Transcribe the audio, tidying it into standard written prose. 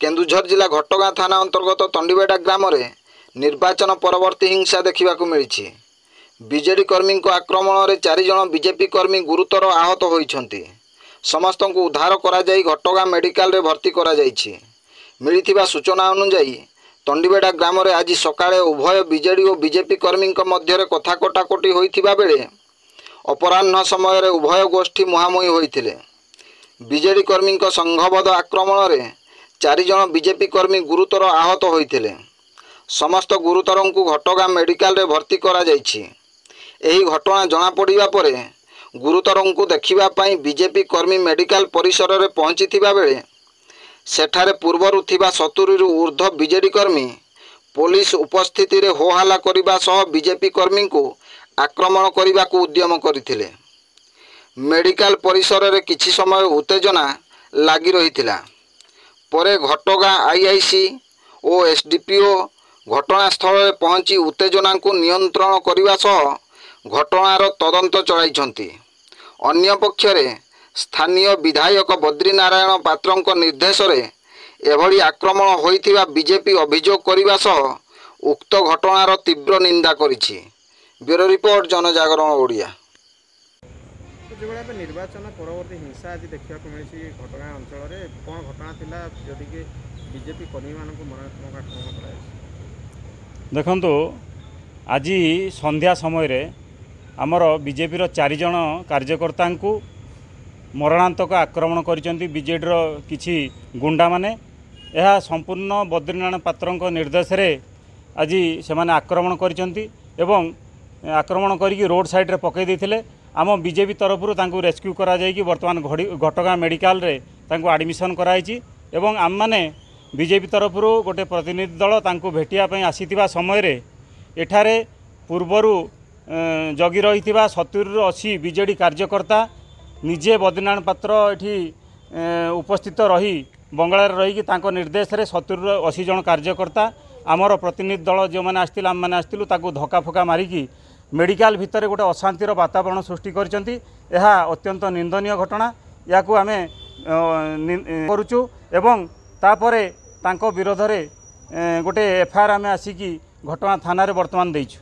केन्दुझर जिला घटगाँ थाना अंतर्गत तंडीबेड़ा ग्राम में निर्वाचन परवर्ती हिंसा देखा मिली। बीजेडी कर्मी आक्रमण में 4 जन बीजेपी कर्मी गुरुतर आहत होती। समस्त को उद्धार करा जाई घटगाँ मेडिकल रे भर्ती करा जाइछि। मिलिथिबा सूचना अनुसार तंडीबेड़ा ग्राम में आज सकाळे उभय बीजेडी और बीजेपी कर्मी मध्य कथा कटाकटी होइथिबा बेले अपराह्न समय रे उभय गोष्ठी मुहांमुही होइथिले। बीजेडी कर्मी संघबद्ध आक्रमण में 4 जन बीजेपी कर्मी गुरुतर आहत होइथिले। समस्त गुरुतर को घटगाँ मेडिकल रे भर्ती करा जाइछि। एही घटना जना पड़िबा परे गुरुतर को देखिबा पई बीजेपी कर्मी मेडिकल परिसर रे पहुंचीथिबा बेले सेठारे पूर्वरु थिबा 70 रु ऊर्ध्व बीजेडी कर्मी पुलिस उपस्थिति रे होहल्ला करिबा सह बीजेपी कर्मी को आक्रमण करने को उद्यम करथिले। मेडिकल परिसर रे किछि समय उत्तेजना लगी रही। परे घटगाँ आईआईसी और एसडीपीओ घटनास्थल में पहुंची उत्तेजना को नियंत्रण करने सह घटनार तदंत चलाइछन्ति। अन्य पक्षरे स्थानीय विधायक बद्रीनारायण पात्र निर्देश रे एभली आक्रमण होइथिबा बीजेपी अभियोग करने सह उक्त घटनार तीव्र निंदा करिछि। ब्यूरो रिपोर्ट जनजागरण ओडिया। जो निर्वाचन परवर्ती हिंसा आज देखा मिली घटगाँ अंचल में कौन घटना थिला जदि के बीजेपी कर्मी मानक मरणात्मक आक्रमण कर देखु आज संध्या समय रे आमर बीजेपी 4 जन कार्यकर्ता को मरणांतक आक्रमण करिसेंती बीजेडी किछि गुंडा माने। यह संपूर्ण बद्रीनारायण पात्र निर्देश रे आज से आक्रमण करिसेंती एवं आक्रमण करिक रोड साइड रे पकई देथिले। आम बीजेपी तरफ तांको रेस्क्यू करा जायकि वर्तमान घटगाँ मेडिकल रे तांको एडमिशन कराइछि एवं आम माने बीजेपी तरफ गोटे प्रतिनिधि दल तांको भेटिया पई आसीथिबा समय रे एठारे पूर्वरु जगी रहिथिबा 70 रु 80 बीजेडी कार्यकर्ता निजे बद्रीनारायण पात्र एठी उपस्थित रही बंगला रही तांको निर्देश रे 70 रु 80 जन कार्यकर्ता आमर प्रतिनिधि दल जो मैंने आसथिले आम मैंने आसथिलु ताकू धक्का फका मारिकी मेडिकल भितर गोटे अशांतिर वातावरण सृष्टि करचंती। यह अत्यंत निंदनीय घटना। या आम करुचु एवं तापरे तांको विरोध रे गोटे एफआईआर आम आसिकी घटना थाना रे वर्तमान देइछु।